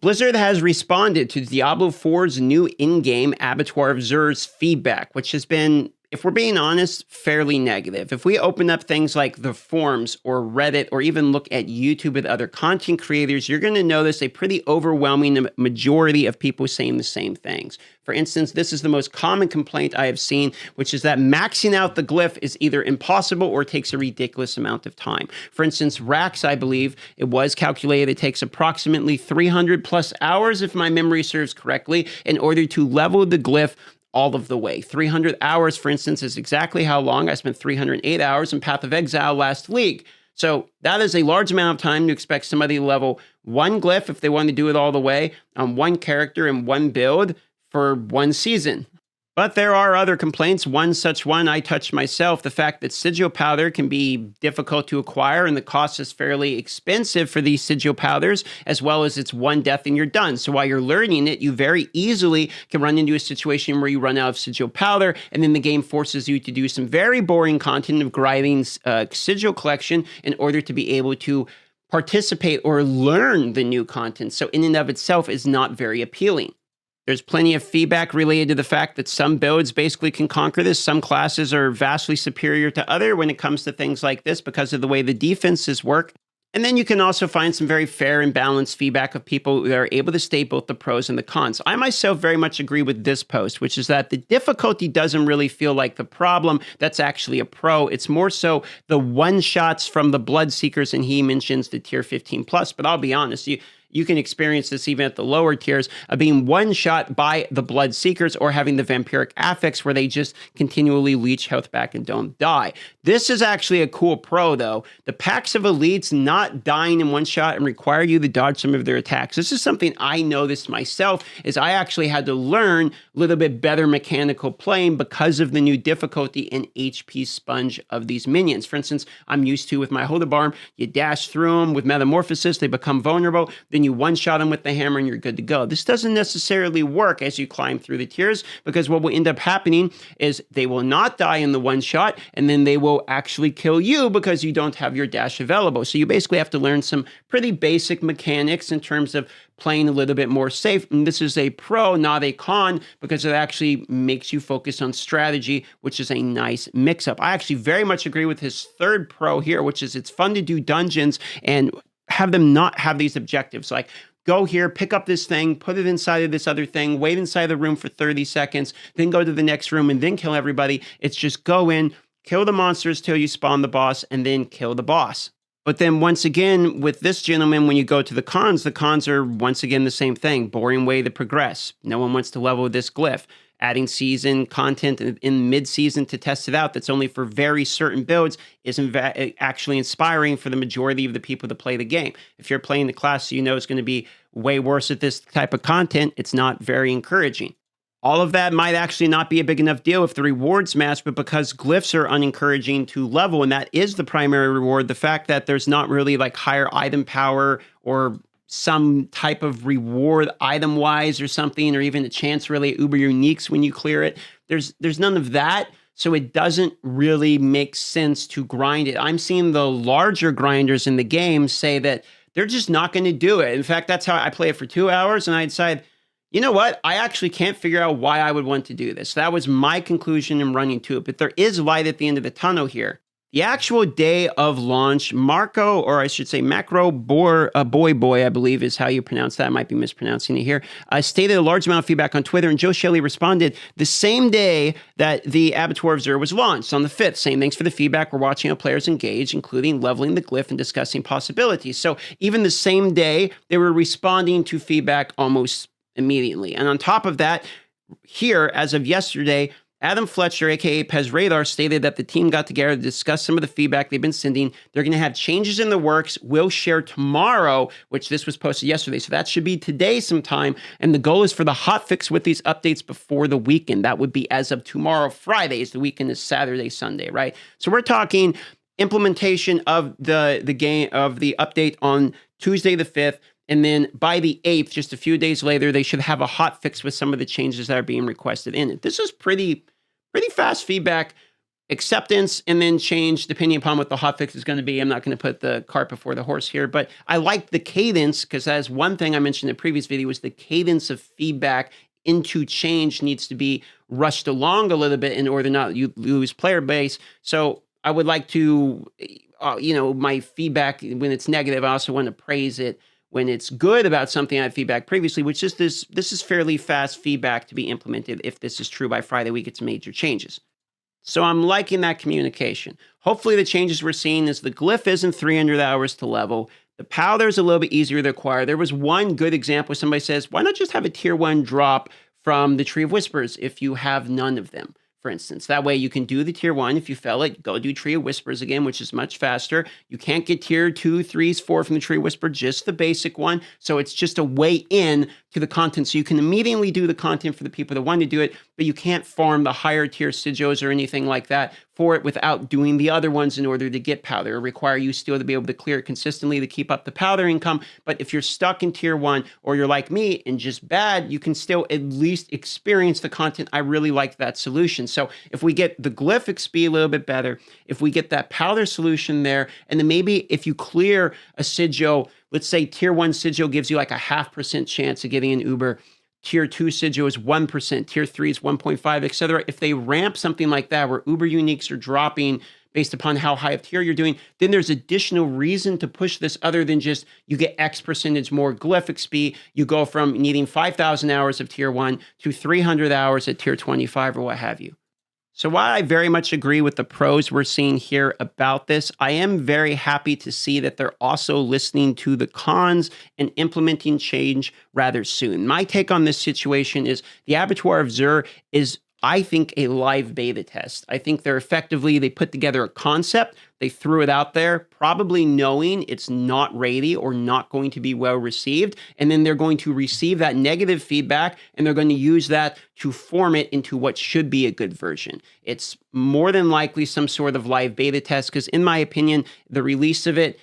Blizzard has responded to Diablo 4's new in-game Abattoir of Xur's feedback, which has been, if we're being honest, fairly negative. If we open up things like the forums or Reddit or even look at YouTube with other content creators, you're going to notice a pretty overwhelming majority of people saying the same things. For instance, this is the most common complaint I have seen, which is that maxing out the glyph is either impossible or takes a ridiculous amount of time. For instance, Rax, I believe, it was calculated it takes approximately 300 plus hours, if my memory serves correctly, in order to level the glyph all of the way. 300 hours, for instance, is exactly how long I spent 308 hours in Path of Exile last week. So that is a large amount of time to expect somebody to level one glyph if they want to do it all the way on one character and one build for one season. But there are other complaints. One such one I touched myself, the fact that sigil powder can be difficult to acquire and the cost is fairly expensive for these sigil powders, as well as it's one death and you're done. So while you're learning it, you very easily can run into a situation where you run out of sigil powder and then the game forces you to do some very boring content of grinding sigil collection in order to be able to participate or learn the new content. So in and of itself is not very appealing. There's plenty of feedback related to the fact that some builds basically can conquer this. Some classes are vastly superior to other when it comes to things like this because of the way the defenses work. And then you can also find some very fair and balanced feedback of people that are able to state both the pros and the cons. I myself very much agree with this post, which is that the difficulty doesn't really feel like the problem. That's actually a pro. It's more so the one-shots from the Bloodseekers, and he mentions the tier 15 plus. But I'll be honest, you can experience this even at the lower tiers of being one shot by the Bloodseekers or having the vampiric affix where they just continually leech health back and don't die. This is actually a cool pro though. The packs of elites not dying in one shot and require you to dodge some of their attacks. This is something I noticed myself is I actually had to learn a little bit better mechanical playing because of the new difficulty and HP sponge of these minions. For instance, I'm used to with my Hodebarm, you dash through them with Metamorphosis, they become vulnerable, then you one-shot them with the hammer and you're good to go. This doesn't necessarily work as you climb through the tiers because what will end up happening is they will not die in the one-shot and then they will actually kill you because you don't have your dash available. So you basically have to learn some pretty basic mechanics in terms of playing a little bit more safe. And this is a pro, not a con, because it actually makes you focus on strategy, which is a nice mix-up. I actually very much agree with his third pro here, which is it's fun to do dungeons and have them not have these objectives. Like, go here, pick up this thing, put it inside of this other thing, wait inside the room for 30 seconds, then go to the next room and then kill everybody. It's just go in, kill the monsters till you spawn the boss, and then kill the boss. But then once again, with this gentleman, when you go to the cons are once again the same thing. Boring way to progress. No one wants to level this glyph. Adding season content in mid-season to test it out that's only for very certain builds isn't actually inspiring for the majority of the people that play the game. If you're playing the class, so you know it's going to be way worse at this type of content, it's not very encouraging. All of that might actually not be a big enough deal if the rewards match, but because glyphs are unencouraging to level, and that is the primary reward, the fact that there's not really like higher item power or some type of reward item-wise or something, or even a chance really uber uniques when you clear it. There's none of that, so it doesn't really make sense to grind it. I'm seeing the larger grinders in the game say that they're just not going to do it. In fact, that's how I play it for 2 hours, and I decide, you know what? I actually can't figure out why I would want to do this. That was my conclusion in running to it, but there is light at the end of the tunnel here. The actual day of launch, Marco, or I should say Macro Boy, I believe is how you pronounce that. I might be mispronouncing it here, stated a large amount of feedback on Twitter, and Joe Shelley responded the same day that the Abattoir of Xur was launched, on the 5th, saying, thanks for the feedback. We're watching how players engage, including leveling the glyph and discussing possibilities. So even the same day, they were responding to feedback almost immediately. And on top of that, here, as of yesterday, Adam Fletcher, aka Pez Radar, stated that the team got together to discuss some of the feedback they've been sending. They're going to have changes in the works. We'll share tomorrow, which this was posted yesterday. So that should be today sometime. And the goal is for the hotfix with these updates before the weekend. That would be as of tomorrow, Fridays. The weekend is Saturday, Sunday, right? So we're talking implementation of the game, of the update on Tuesday the 5th. And then by the 8th, just a few days later, they should have a hot fix with some of the changes that are being requested in it. This is pretty fast feedback acceptance and then change depending upon what the hotfix is going to be. I'm not going to put the cart before the horse here, but I like the cadence because that's one thing I mentioned in the previous video was the cadence of feedback into change needs to be rushed along a little bit in order not you lose player base. So I would like to, my feedback when it's negative, I also want to praise it when it's good about something I had feedback previously, which is this is fairly fast feedback to be implemented. If this is true by Friday, we get some major changes. So I'm liking that communication. Hopefully the changes we're seeing is the glyph isn't 300 hours to level. The powder is a little bit easier to acquire. There was one good example where somebody says, why not just have a tier 1 drop from the Tree of Whispers if you have none of them, for instance. That way you can do the tier 1. If you fail it, go do Tree of Whispers again, which is much faster. You can't get tier 2, 3s, 4 from the Tree of Whisper, just the basic one. So it's just a way in to the content. So you can immediately do the content for the people that want to do it, but you can't farm the higher tier sigils or anything like that for it without doing the other ones in order to get powder. It require you still to be able to clear it consistently to keep up the powder income. But if you're stuck in tier 1 or you're like me and just bad, you can still at least experience the content. I really like that solution. So if we get the glyph XP a little bit better, if we get that powder solution there, and then maybe if you clear a sigil, let's say tier 1 sigil gives you like a 0.5% chance of getting an Uber. Tier 2 sigil is 1%, tier 3 is 1.5, etc. If they ramp something like that where Uber uniques are dropping based upon how high of tier you're doing, then there's additional reason to push this other than just you get X percentage more glyph XP. You go from needing 5,000 hours of tier 1 to 300 hours at tier 25 or what have you. So while I very much agree with the pros we're seeing here about this, I am very happy to see that they're also listening to the cons and implementing change rather soon. My take on this situation is the Abattoir of Zur is, I think, a live beta test. I think they put together a concept, they threw it out there, probably knowing it's not ready or not going to be well received, and then they're going to receive that negative feedback, and they're going to use that to form it into what should be a good version. It's more than likely some sort of live beta test, because in my opinion, the release of it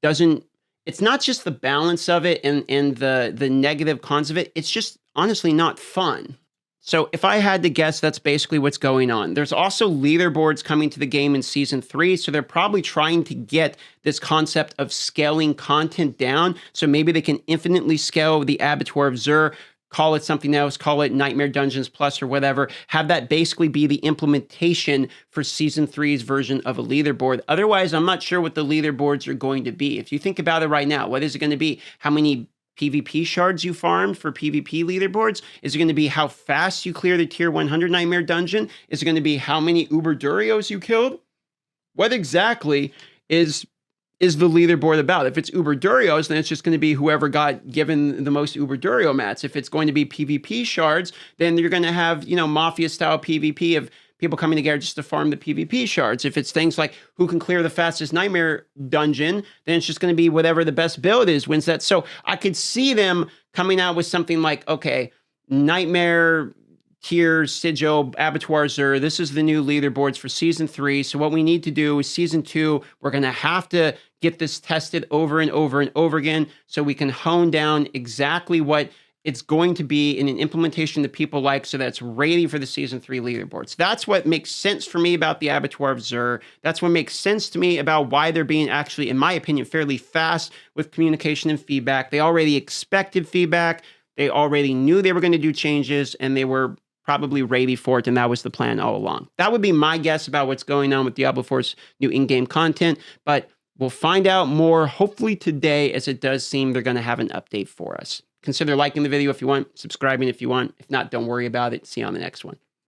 it's not just the balance of it and the negative cons of it, it's just honestly not fun. So if I had to guess, that's basically what's going on. There's also leaderboards coming to the game in Season 3, so they're probably trying to get this concept of scaling content down, so maybe they can infinitely scale the Abattoir of Zur, call it something else, call it Nightmare Dungeons Plus or whatever, have that basically be the implementation for Season 3's version of a leaderboard. Otherwise, I'm not sure what the leaderboards are going to be. If you think about it right now, what is it going to be? How many PvP shards you farmed for PvP leaderboards? Is it going to be how fast you clear the tier 100 Nightmare Dungeon? Is it going to be how many Uber Durios you killed? What exactly is the leaderboard about? If it's Uber Durios, then it's just going to be whoever got given the most Uber Durio mats. If it's going to be PvP shards, then you're going to have, Mafia-style PvP of people coming together just to farm the PvP shards. If it's things like who can clear the fastest Nightmare Dungeon, then it's just going to be whatever the best build is wins that. So I could see them coming out with something like, okay, Nightmare tier sigil Abattoir Zur, this is the new leaderboards for Season 3. So what we need to do is Season 2, we're going to have to get this tested over and over and over again so we can hone down exactly what it's going to be in an implementation that people like, so that's ready for the Season 3 leaderboards. That's what makes sense for me about the Abattoir of Zur. That's what makes sense to me about why they're being actually, in my opinion, fairly fast with communication and feedback. They already expected feedback. They already knew they were going to do changes, and they were probably ready for it, and that was the plan all along. That would be my guess about what's going on with Diablo 4's new in-game content, but we'll find out more hopefully today, as it does seem they're going to have an update for us. Consider liking the video if you want, subscribing if you want. If not, don't worry about it. See you on the next one.